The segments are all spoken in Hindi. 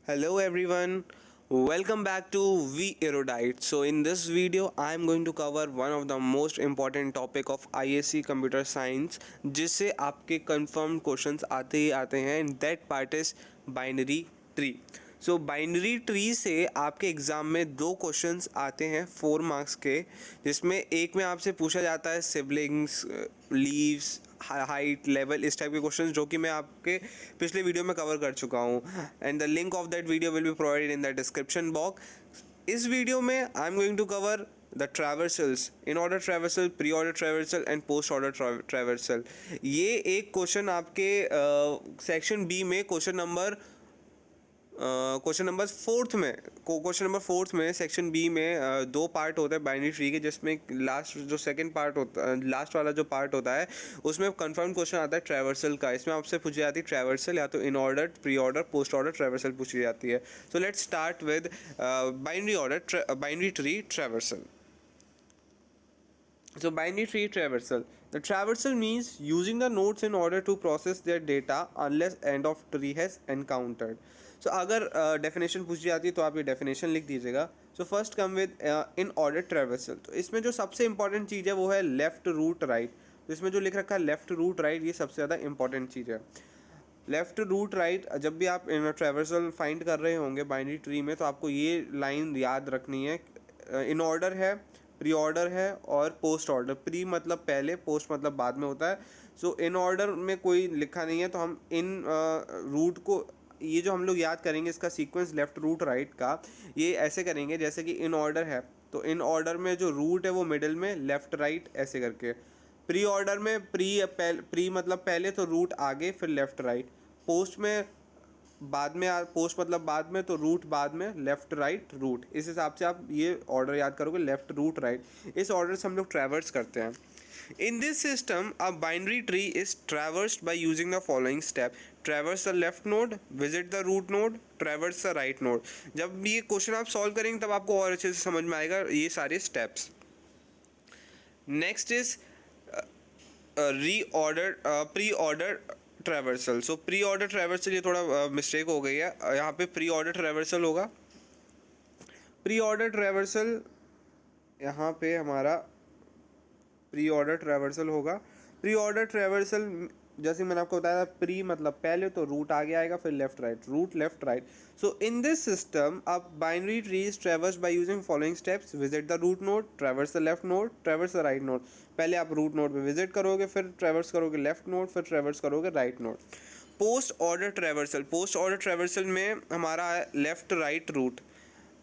Hello everyone, welcome back to V Erudite. So in this video I am going to cover one of the most important topic of ISC computer science जिससे आपके confirmed questions आते ही आते हैं and that part is binary tree. So binary tree से आपके एग्ज़ाम में दो क्वेश्चंस आते हैं 4 मार्क्स के, जिसमें एक में आपसे पूछा जाता है सिबलिंग्स, लीव्स, हाइट, लेवल, इस टाइप के क्वेश्चंस जो कि मैं आपके पिछले वीडियो में कवर कर चुका हूँ and the link of that video will be provided in the description box. इस वीडियो में I am going to cover the traversals, in order traversal, pre order traversal and post order traversal. ये एक क्वेश्चन आपके सेक्शन बी में क्वेश्चन नंबर फोर्थ में सेक्शन बी में दो पार्ट होते हैं बाइनरी ट्री के, जिसमें लास्ट वाला जो पार्ट होता है उसमें कंफर्म क्वेश्चन आता है ट्रैवर्सल का. इसमें आपसे पूछी जाती है ट्रैवर्सल या तो in order, pre order, post order traversal पूछी जाती है. सो let's start with binary tree traversal. So binary tree traversal. The traversal means using the nodes in order to process their data unless end of tree has encountered. So अगर definition पूछी जाती है तो आप ये definition लिख दीजिएगा. So first come with in order traversal. तो इसमें जो सबसे important चीज़ है वो है left root right. तो इसमें जो लिख रखा है left root right, ये सबसे ज़्यादा important चीज़ है. लेफ्ट रूट राइट, जब भी आप ट्रैवर्सल फाइंड कर रहे होंगे बाइनरी ट्री में तो आपको ये लाइन याद रखनी है. इन ऑर्डर है, प्री ऑर्डर है और पोस्ट ऑर्डर. प्री मतलब पहले, पोस्ट मतलब बाद में होता है. सो इन ऑर्डर में कोई लिखा नहीं है तो हम इन रूट को, ये जो हम लोग याद करेंगे इसका सीक्वेंस लेफ़्ट रूट राइट का, ये ऐसे करेंगे जैसे कि इन ऑर्डर है तो इन ऑर्डर में जो रूट है वो मिडिल में, लेफ़्ट राइट ऐसे करके. प्री ऑर्डर में प्री मतलब पहले तो रूट आगे फिर लेफ़्ट राइट. पोस्ट में बाद में, पोस्ट मतलब बाद में तो रूट बाद में, लेफ्ट राइट रूट. इस हिसाब से आप ये ऑर्डर याद करोगे, लेफ्ट रूट राइट. इस ऑर्डर से हम लोग ट्रैवर्स करते हैं. In this system a binary tree is traversed by using the following step. Traverse the left node, visit the root node, traverse the right node. जब ये क्वेश्चन आप सॉल्व करेंगे तब आपको और अच्छे से समझ में आएगा ये सारे steps. Next is pre order traversal. So pre order traversal, ये थोड़ा मिस्टेक हो गई है, यहाँ पे प्री ऑर्डर ट्रैवर्सल होगा. प्री ऑर्डर ट्रैवर्सल यहाँ पे हमारा प्री ऑर्डर ट्रैवर्सल होगा. प्री ऑर्डर ट्रैवर्सल जैसे मैंने आपको बताया, प्री मतलब पहले तो रूट आगे आएगा फिर left right, root left right. So in this system अब binary tree is traverse by using following steps. Visit the root node, traverse the left node, traverse the right node. पहले आप रूट नोड पे विजिट करोगे, फिर ट्रैवर्स करोगे लेफ्ट नोड, फिर ट्रैवर्स करोगे right node. Post order traversal. Post order traversal में हमारा है लेफ्ट राइट रूट.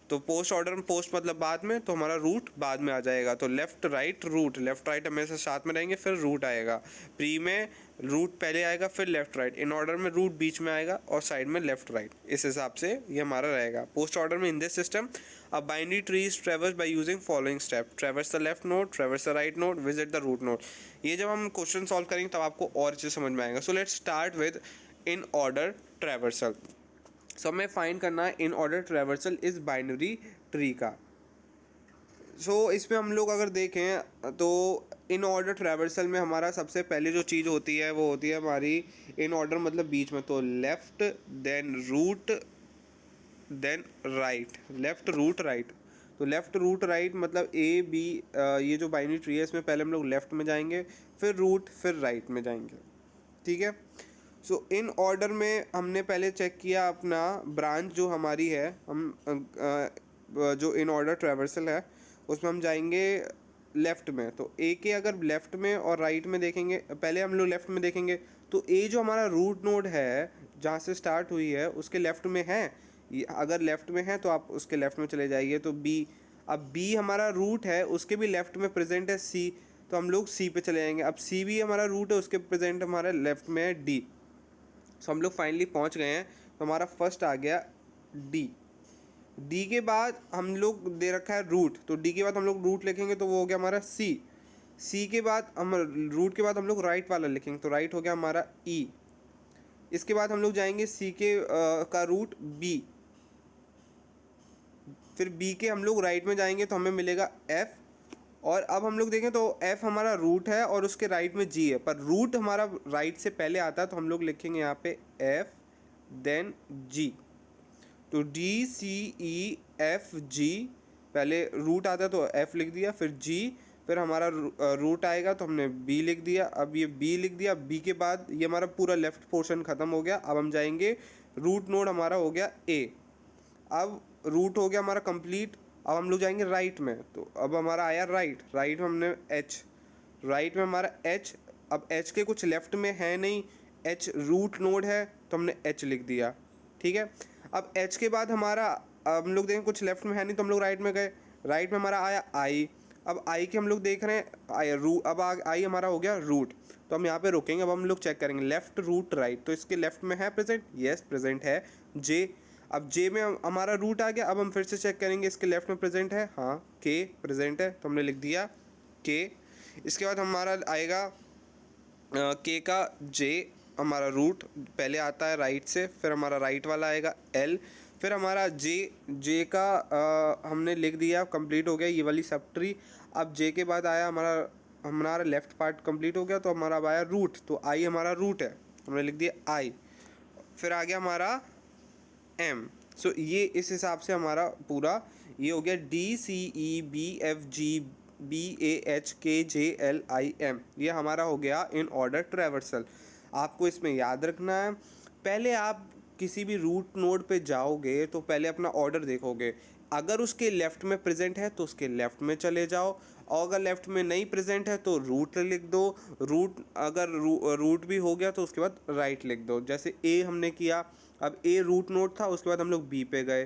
तो पोस्ट ऑर्डर, पोस्ट मतलब बाद में, तो हमारा रूट बाद में आ जाएगा. तो left right root, left right हमेशा साथ में रहेंगे, फिर रूट आएगा. प्री में रूट पहले आएगा फिर लेफ्ट राइट. इन ऑर्डर में रूट बीच में आएगा और साइड में लेफ्ट राइट. इस हिसाब से ये हमारा रहेगा. पोस्ट ऑर्डर में in this system a binary tree is traverse by using following step. Traverse the left node, traverse the right node, visit the root node. ये जब हम क्वेश्चन सॉल्व करेंगे तब आपको और अच्छे समझ में आएगा. So let's start with in order traversal. So हमें फाइंड करना है इन ऑर्डर ट्रैवर्सल इस बाइनरी ट्री का. सो इसमें हम लोग अगर देखें तो इन ऑर्डर ट्रैवर्सल में हमारा सबसे पहले जो चीज़ होती है वो होती है हमारी इन ऑर्डर मतलब बीच में. तो left then root then right, left root right. तो लेफ़्ट रूट राइट मतलब ए बी, ये जो बाइनरी ट्री है इसमें पहले हम लोग लेफ़्ट में जाएंगे, फिर रूट, फिर राइट में जाएंगे. ठीक है. सो इन ऑर्डर में हमने पहले चेक किया अपना ब्रांच जो हमारी है, हम जो इन ऑर्डर ट्रैवर्सल है उसमें हम जाएंगे लेफ़्ट में. तो ए के अगर लेफ़्ट में और राइट में देखेंगे, पहले हम लोग लेफ़्ट में देखेंगे तो ए जो हमारा रूट नोड है जहाँ से स्टार्ट हुई है उसके लेफ़्ट में है. अगर लेफ़्ट में है तो आप उसके लेफ़्ट में चले जाइए. तो बी, अब बी हमारा रूट है, उसके भी लेफ़्ट में प्रेजेंट है सी, तो हम लोग सी पे चले जाएंगे. अब सी भी हमारा रूट है, उसके प्रेजेंट हमारे लेफ़्ट में है डी. सो हम लोग फाइनली पहुंच गए हैं. तो हमारा फर्स्ट आ गया डी. डी के बाद हम लोग दे रखा है रूट, तो डी के बाद हम लोग रूट लिखेंगे तो वो हो गया हमारा सी. सी के बाद हम रूट के बाद हम लोग राइट वाला लिखेंगे तो राइट हो गया हमारा ई. इसके बाद हम लोग जाएंगे सी के का रूट बी. फिर बी के हम लोग राइट में जाएंगे तो हमें मिलेगा एफ. और अब हम लोग देखें तो एफ हमारा रूट है और उसके राइट में जी है, पर रूट हमारा राइट से पहले आता है तो हम लोग लिखेंगे यहाँ पे एफ देन जी. तो DCEFG, पहले रूट आता है तो F लिख दिया, फिर G, फिर हमारा रूट आएगा तो हमने B लिख दिया। अब ये B लिख दिया, B के बाद ये हमारा पूरा लेफ्ट पोर्शन ख़त्म हो गया। अब हम जाएंगे, रूट नोड हमारा हो गया A। अब रूट हो गया हमारा कंप्लीट। अब हम लोग जाएंगे राइट में, तो अब हमारा आया राइट, राइट में हमने H, राइट में हमारा H। अब H के कुछ लेफ्ट में है नहीं, H रूट नोड है तो हमने H लिख दिया, ठीक है। अब H के बाद हमारा, अब हम लोग देखें कुछ लेफ्ट में है नहीं तो हम लोग राइट में गए, राइट में हमारा आया I। अब I के हम लोग देख रहे हैं अब I हमारा हो गया रूट, तो हम यहाँ पे रुकेंगे। अब हम लोग चेक करेंगे लेफ्ट रूट राइट, तो इसके लेफ्ट में है प्रेजेंट, यस प्रेजेंट है J। अब J में हमारा रूट आ गया। अब हम फिर से चेक करेंगे इसके लेफ्ट में प्रेजेंट है, हाँ K प्रेजेंट है तो हमने लिख दिया K। इसके बाद हमारा आएगा K का J, हमारा रूट पहले आता है राइट से, फिर हमारा राइट वाला आएगा L, फिर हमारा J का हमने लिख दिया, कंप्लीट हो गया ये वाली सब ट्री। अब J के बाद आया हमारा लेफ्ट पार्ट कंप्लीट हो गया, तो हमारा अब आया रूट, तो I हमारा रूट है, हमने लिख दिया I। फिर आ गया हमारा M। सो ये इस हिसाब से हमारा पूरा ये हो गया DCEBFGBAHKJLIM, ये हमारा हो गया इन ऑर्डर ट्रैवर्सल। आपको इसमें याद रखना है, पहले आप किसी भी रूट नोड पे जाओगे तो पहले अपना ऑर्डर देखोगे, अगर उसके लेफ़्ट में प्रेजेंट है तो उसके लेफ़्ट में चले जाओ, और अगर लेफ़्ट में नहीं प्रेजेंट है तो रूट लिख दो, रूट अगर रूट भी हो गया तो उसके बाद राइट लिख दो। जैसे ए हमने किया, अब ए रूट नोड था, उसके बाद हम लोग बी पे गए,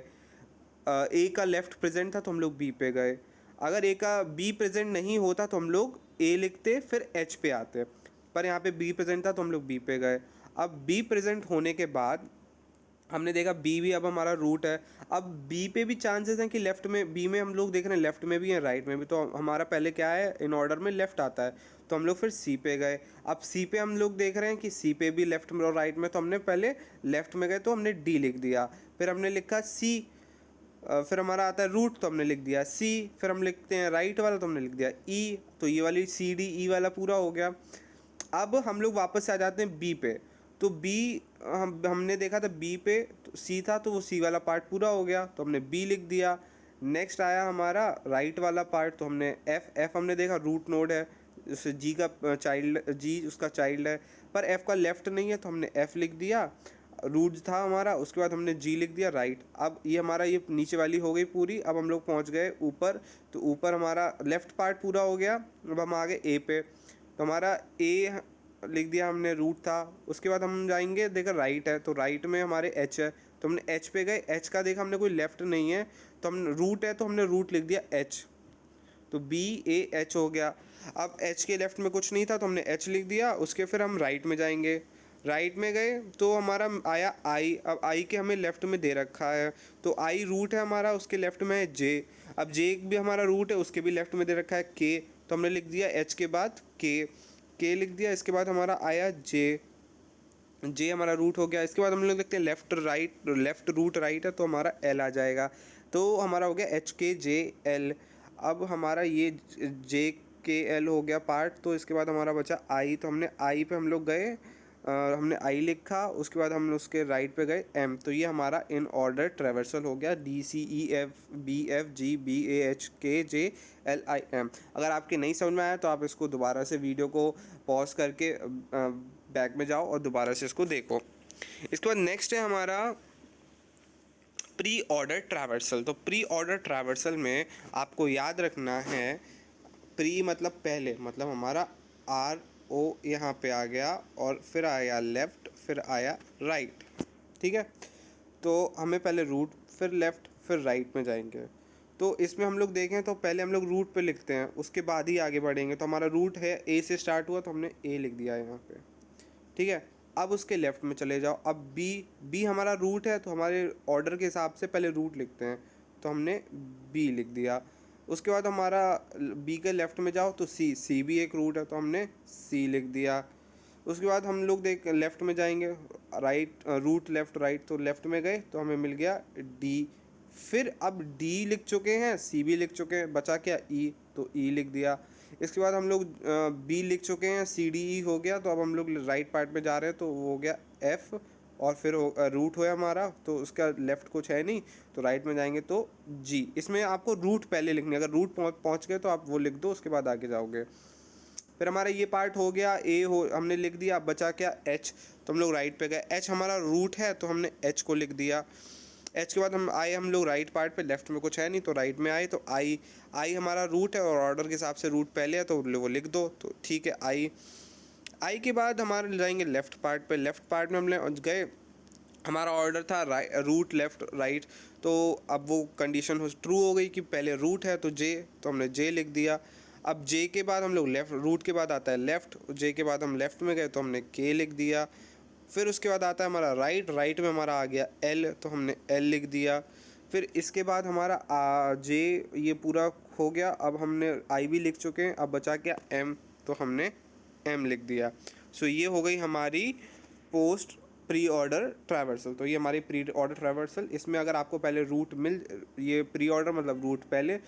ए का लेफ़्ट प्रेजेंट था तो हम लोग बी पे गए, अगर ए का बी प्रेजेंट नहीं होता तो हम लोग ए लिखते फिर एच पे आते, पर यहाँ पे बी प्रेजेंट था तो हम लोग बी पे गए। अब बी प्रेजेंट होने के बाद हमने देखा बी भी अब हमारा रूट है, अब बी पे भी चांसेस हैं कि लेफ़्ट में, बी में हम लोग देख रहे हैं लेफ़्ट में भी है राइट में भी, तो हमारा पहले क्या है इन ऑर्डर में लेफ़्ट आता है, तो हम लोग फिर सी पे गए। अब सी पे हम लोग देख रहे हैं कि सी पे भी लेफ़्ट में और राइट में, तो हमने पहले लेफ़्ट में गए तो हमने डी लिख दिया, फिर हमने लिखा सी, फिर हमारा आता है रूट तो हमने लिख दिया सी, फिर हम लिखते हैं राइट वाला तो हमने लिख दिया ई, तो ये वाली सी डी ई वाला पूरा हो गया। अब हम लोग वापस से आ जाते हैं बी पे, तो बी हमने देखा था बी पे तो सी था, तो वो सी वाला पार्ट पूरा हो गया तो हमने बी लिख दिया। नेक्स्ट आया हमारा राइट वाला पार्ट, तो हमने एफ हमने देखा रूट नोड है, जैसे जी का चाइल्ड, जी उसका चाइल्ड है, पर एफ का लेफ्ट नहीं है तो हमने एफ लिख दिया, रूट था हमारा, उसके बाद हमने जी लिख दिया राइट। अब ये हमारा ये नीचे वाली हो गई पूरी। अब हम लोग पहुंच गए ऊपर, तो ऊपर हमारा लेफ़्ट पार्ट पूरा हो गया। अब हम आ गए ए पे, तो हमारा ए लिख दिया हमने, रूट था, उसके बाद हम जाएंगे देखा राइट है, तो राइट में हमारे एच है तो हमने एच पे गए, एच का देखा हमने कोई लेफ़्ट नहीं है तो हम रूट है तो हमने रूट लिख दिया एच, तो बी ए एच हो गया। अब एच के लेफ़्ट में कुछ नहीं था तो हमने एच लिख दिया, उसके फिर हम राइट में जाएंगे, राइट में गए तो हमारा आया आई। अब आई के हमें लेफ़्ट में दे रखा है, तो आई रूट है हमारा, उसके लेफ़्ट में है जे, अब जे भी हमारा रूट है, उसके भी लेफ़्ट में दे रखा है के, तो हमने लिख दिया एच के बाद के लिख दिया। इसके बाद हमारा आया जे, जे हमारा रूट हो गया। इसके बाद हम लोग देखते हैं लेफ़्ट रूट राइट है तो हमारा एल आ जाएगा, तो हमारा हो गया एच के जे एल। अब हमारा ये जे के एल हो गया पार्ट, तो इसके बाद हमारा बचा आई, तो हमने आई पे हम लोग गए, हमने आई लिखा, उसके बाद हम उसके राइट पे गए एम, तो ये हमारा इन ऑर्डर ट्रेवर्सल हो गया D C E F B F G B A H K J L I am. अगर आपके नहीं समझ में आया तो आप इसको दोबारा से वीडियो को पॉज करके बैक में जाओ और दोबारा से इसको देखो। इसके बाद नेक्स्ट है हमारा प्री ऑर्डर ट्रैवर्सल। तो प्री ऑर्डर ट्रैवर्सल में आपको याद रखना है, प्री मतलब पहले, मतलब हमारा आर ओ यहाँ पे आ गया और फिर आया लेफ़्ट, फिर आया राइट, ठीक है। तो हमें पहले रूट फिर लेफ़्ट फिर राइट में जाएंगे, तो इसमें हम लोग देखें तो पहले हम लोग रूट पे लिखते हैं, उसके बाद ही आगे बढ़ेंगे। तो हमारा रूट है ए से स्टार्ट हुआ तो हमने ए लिख दिया यहाँ पे, ठीक है। अब उसके लेफ़्ट में चले जाओ, अब बी हमारा रूट है तो हमारे ऑर्डर के हिसाब से पहले रूट लिखते हैं, तो हमने बी लिख दिया। उसके बाद हमारा बी के लेफ़्ट में जाओ तो सी भी एक रूट है तो हमने सी लिख दिया। उसके बाद हम लोग लेफ़्ट में जाएंगे, राइट रूट लेफ़्ट राइट, तो लेफ़्ट में गए तो हमें मिल गया डी। फिर अब डी लिख चुके हैं, सी भी लिख चुके हैं, बचा क्या ई, तो ई लिख दिया। इसके बाद हम लोग बी लिख चुके हैं, सी डी ई हो गया, तो अब हम लोग राइट पार्ट में जा रहे हैं तो वो हो गया एफ़ और फिर रूट हुआ हमारा, तो उसका लेफ़्ट कुछ है नहीं, तो राइट में जाएंगे तो जी। इसमें आपको रूट पहले लिखनी है, अगर रूट पहुँच गए तो आप वो लिख दो, उसके बाद आगे जाओगे। फिर हमारा ये पार्ट हो गया, ए हो हमने लिख दिया। अब बचा क्या, एच। तो हम लोग राइट पे गए, एच हमारा रूट है तो हमने एच को लिख दिया। एच के बाद हम आए, हम लोग राइट पार्ट पे, लेफ्ट में कुछ है नहीं तो राइट में आए, तो आई। आई हमारा रूट है और ऑर्डर के हिसाब से रूट पहले है तो वो लिख दो, तो ठीक है आई। आई के बाद हमारे जाएंगे लेफ्ट पार्ट पे, लेफ्ट पार्ट में हमने गए, हमारा ऑर्डर था रूट लेफ्ट राइट, तो अब वो कंडीशन ट्रू हो गई कि पहले रूट है तो जे, तो हमने जे लिख दिया। अब जे के बाद हम लोग लेफ़्ट, रूट के बाद आता है लेफ़्ट, जे के बाद हम लेफ़्ट में गए तो हमने के लिख दिया। फिर उसके बाद आता है हमारा राइट, राइट में हमारा आ गया एल, तो हमने एल लिख दिया। फिर इसके बाद हमारा जे, ये पूरा हो गया। अब हमने आई भी लिख चुके हैं, अब बचा क्या एम, तो हमने एम लिख दिया। सो ये हो गई हमारी पोस्ट प्री ऑर्डर ट्रैवर्सल। तो ये हमारी प्री ऑर्डर ट्रैवर्सल। इसमें अगर आपको पहले रूट ये प्री ऑर्डर मतलब रूट पहले,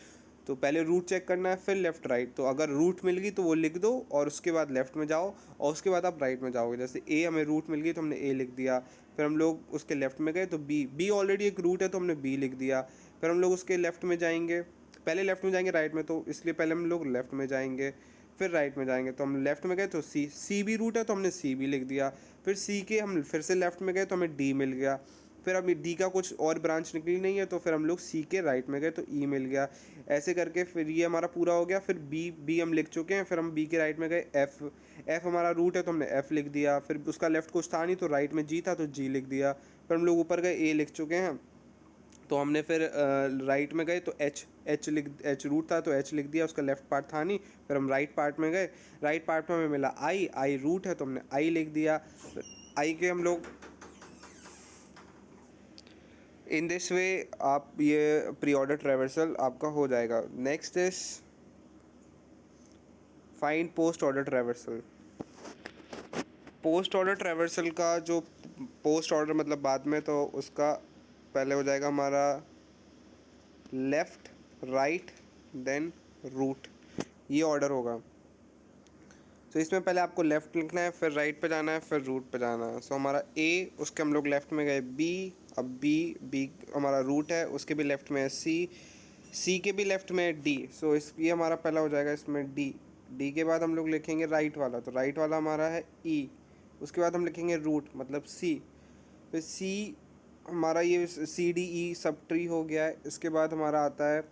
तो पहले रूट चेक करना है फिर लेफ़्ट राइट। तो अगर रूट मिल गई तो वो लिख दो और उसके बाद लेफ़्ट में जाओ और उसके बाद आप राइट में जाओगे। जैसे ए हमें रूट मिल गई तो हमने ए लिख दिया, फिर हम लोग उसके लेफ़्ट में गए तो बी, बी ऑलरेडी एक रूट है तो हमने बी लिख दिया। फिर हम लोग उसके लेफ़्ट में जाएंगे, पहले लेफ़्ट में जाएंगे राइट में, तो इसलिए पहले हम लोग लेफ़्ट में जाएंगे, फिर राइट में जाएंगे। तो हम लेफ़्ट में गए तो सी, सी भी रूट है तो हमने सी भी लिख दिया। फिर सी के हम फिर से लेफ़्ट में गए तो हमें डी मिल गया। फिर अब डी का कुछ और ब्रांच निकली नहीं है तो फिर हम लोग सी के राइट में गए तो ई मिल गया। ऐसे करके फिर ये हमारा पूरा हो गया। फिर बी, बी हम लिख चुके हैं, फिर हम बी के राइट में गए एफ़, एफ़ हमारा रूट है तो हमने एफ़ लिख दिया। फिर उसका लेफ़्ट कुछ था नहीं तो राइट में जी था तो जी लिख दिया। फिर हम लोग ऊपर गए, ए लिख चुके हैं, तो हमने फिर राइट में गए तो एच, एच रूट था तो एच लिख दिया, उसका लेफ़्ट पार्ट था नहीं। फिर हम राइट पार्ट में गए, राइट पार्ट में हमें मिला आई, आई रूट है तो हमने आई लिख दिया। आई के हम लोग इन दिस वे आप ये प्री ऑर्डर ट्रैवर्सल आपका हो जाएगा। Next is find post order traversal. Post order traversal का जो पोस्ट ऑर्डर मतलब बाद में, तो उसका पहले हो जाएगा हमारा लेफ़्ट राइट देन रूट, ये ऑर्डर होगा। तो इसमें पहले आपको लेफ़्ट लिखना है, फिर राइट पे जाना है, फिर रूट पे जाना है। सो हमारा ए, उसके हम लोग लेफ़्ट में गए बी, अब बी, बी हमारा रूट है, उसके भी लेफ़्ट में है सी, सी के भी लेफ़्ट में है डी। सो इस ये हमारा पहला हो जाएगा इसमें डी। डी के बाद हम लोग लिखेंगे राइट वाला, तो राइट वाला हमारा है ई। उसके बाद हम लिखेंगे रूट मतलब सी। फिर सी हमारा ये C D E sub tree हो गया है। इसके बाद हमारा आता है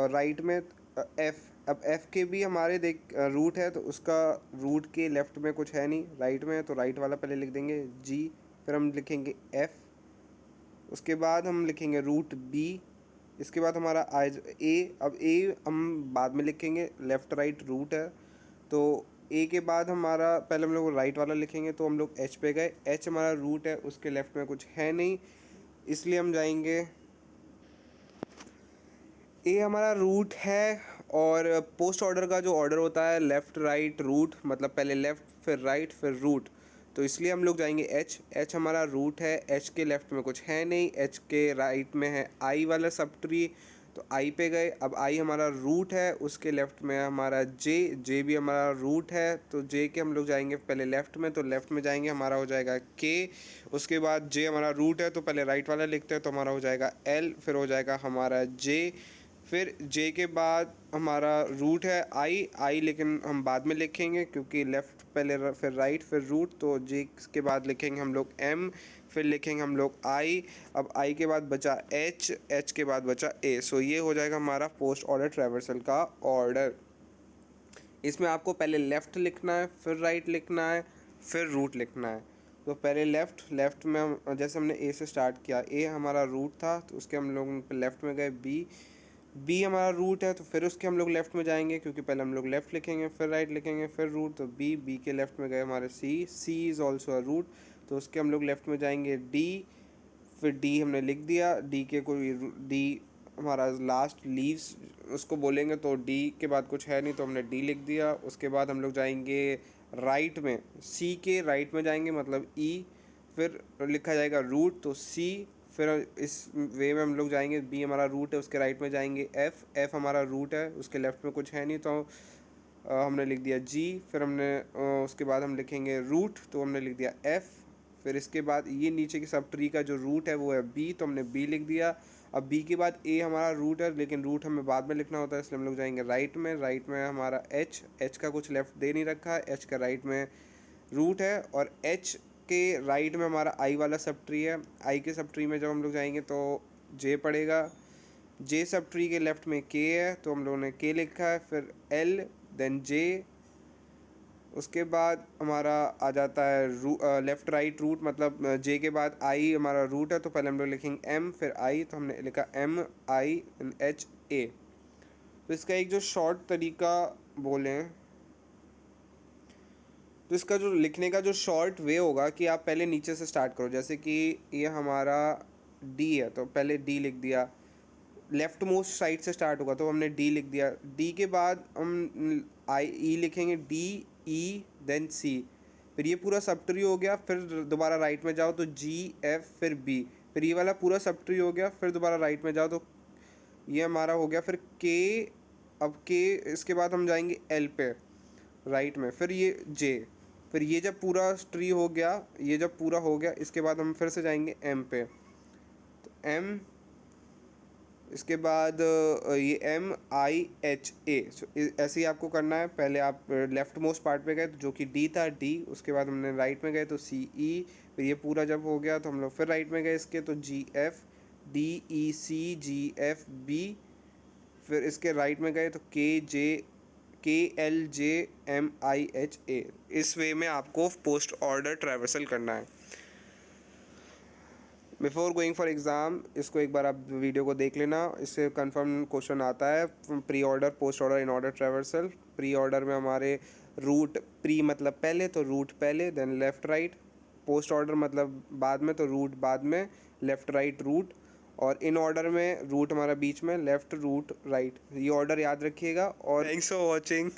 राइट में एफ़। अब एफ़ के भी हमारे देख रूट है तो उसका रूट के लेफ़्ट में कुछ है नहीं, राइट में है, तो राइट वाला पहले लिख देंगे जी। फिर हम लिखेंगे एफ़, उसके बाद हम लिखेंगे रूट बी। इसके बाद हमारा आज ए, अब ए हम बाद में लिखेंगे, लेफ़्ट राइट रूट है तो ए के बाद हमारा पहले हम लोग राइट वाला लिखेंगे, तो हम लोग एच पे गए, एच हमारा रूट है, उसके लेफ़्ट में कुछ है नहीं, इसलिए हम जाएंगे, ए हमारा रूट है। और पोस्ट ऑर्डर का जो ऑर्डर होता है लेफ़्ट राइट रूट, मतलब पहले लेफ़्ट फिर राइट फिर रूट, तो इसलिए हम लोग जाएंगे एच। एच हमारा रूट है, एच के लेफ़्ट में कुछ है नहीं, एच के राइट में है आई वाला सब ट्री, तो आई पे गए। अब आई हमारा रूट है, उसके लेफ़्ट में है हमारा जे, जे भी हमारा रूट है, तो जे के हम लोग जाएंगे पहले लेफ़्ट में, तो लेफ़्ट में जाएंगे हमारा हो जाएगा के। उसके बाद जे हमारा रूट है तो पहले राइट वाला लिखते हैं, तो हमारा हो जाएगा एल, फिर हो जाएगा हमारा जे। फिर जे के बाद हमारा रूट है आई, आई लेकिन हम बाद में लिखेंगे क्योंकि लेफ़्ट पहले फिर राइट फिर रूट, तो जे के बाद लिखेंगे हम लोग एम, फिर लिखेंगे हम लोग आई। अब आई के बाद बचा एच, एच के बाद बचा ए। सो ये हो जाएगा हमारा पोस्ट ऑर्डर ट्रैवर्सल का ऑर्डर। इसमें आपको पहले लेफ़्ट लिखना है, फिर राइट लिखना है, फिर रूट लिखना है। तो पहले लेफ़्ट, लेफ़्ट में हम जैसे हमने ए से स्टार्ट किया, ए हमारा रूट था तो उसके हम लोग लेफ़्ट में गए बी, बी हमारा रूट है तो फिर उसके हम लोग लेफ़्ट में जाएंगे क्योंकि पहले हम लोग लेफ़्ट लिखेंगे फिर राइट लिखेंगे फिर रूट, तो बी, बी के लेफ़्ट में गए हमारे सी, सी इज़ ऑल्सो अ रूट, तो उसके हम लोग लेफ़्ट में जाएंगे डी। फिर डी हमने लिख दिया, डी के कोई डी हमारा लास्ट लीव्स उसको बोलेंगे, तो डी के बाद कुछ है नहीं तो हमने डी लिख दिया। उसके बाद हम लोग जाएंगे राइट में, सी के राइट में जाएंगे मतलब ई, फिर लिखा जाएगा रूट तो सी। फिर इस वे में हम लोग जाएंगे, बी हमारा रूट है उसके राइट में जाएंगे एफ़, एफ़ हमारा रूट है उसके लेफ़्ट में कुछ है नहीं तो हमने लिख दिया जी। फिर हमने उसके बाद हम लिखेंगे रूट तो हमने लिख दिया एफ़। फिर इसके बाद ये नीचे की सब ट्री का जो रूट है वो है बी, तो हमने बी लिख दिया। अब बी के बाद ए हमारा रूट है, लेकिन रूट हमें बाद में लिखना होता है, इसलिए हम लोग जाएंगे राइट में। राइट में हमारा एच का कुछ लेफ्ट दे नहीं रखा है, एच का राइट में रूट है, और एच के राइट में हमारा आई वाला सब ट्री है। आई के सब ट्री में जब हम लोग जाएंगे तो जे पड़ेगा, जे सब ट्री के लेफ्ट में के है, तो हम लोगों ने के लिखा है, फिर एल देन जे। उसके बाद हमारा आ जाता है लेफ़्ट राइट रूट, मतलब जे के बाद आई हमारा रूट है, तो पहले हम लोग लिखेंगे एम फिर आई, तो हमने लिखा एम आई एच ए। तो इसका एक जो शॉर्ट तरीका बोलें, तो इसका जो लिखने का जो शॉर्ट वे होगा कि आप पहले नीचे से स्टार्ट करो। जैसे कि ये हमारा डी है, तो पहले डी लिख दिया, लेफ्ट मोस्ट साइड से स्टार्ट होगा तो हमने डी लिख दिया। डी के बाद हम आई ई लिखेंगे, डी ई देन सी, फिर ये पूरा सब ट्री हो गया। फिर दोबारा राइट में जाओ तो जी एफ फिर बी, फिर ये वाला पूरा सब ट्री हो गया। फिर दोबारा राइट में जाओ तो ये हमारा हो गया, फिर के। अब के इसके बाद हम जाएंगे एल पे राइट में, फिर ये जे, फिर ये जब पूरा ट्री हो गया, ये जब पूरा हो गया, इसके बाद हम फिर से जाएंगे एम पे, तो एम, इसके बाद ये एम आई एच ए। ऐसे ही आपको करना है। पहले आप लेफ़्ट मोस्ट पार्ट पे गए तो जो कि डी था, डी, उसके बाद हमने राइट में गए तो सी ई, फिर ये पूरा जब हो गया तो हम लोग फिर राइट में गए इसके, तो G F D E C G F B, फिर इसके राइट में गए तो K L J M I H A. इस वे में आपको पोस्ट ऑर्डर ट्रैवर्सल करना है। बिफोर गोइंग फॉर एग्ज़ाम इसको एक बार आप वीडियो को देख लेना, इससे कंफर्म क्वेश्चन आता है। Pre order, post order, in order traversal. Pre order में हमारे रूट, प्री मतलब पहले, तो रूट पहले then left right. Post order मतलब बाद में, तो रूट बाद में, लेफ़्ट राइट रूट। और इन ऑर्डर में रूट हमारा बीच में, लेफ़्ट रूट राइट। ये ऑर्डर याद रखिएगा। और थैंक्स फॉर वॉचिंग।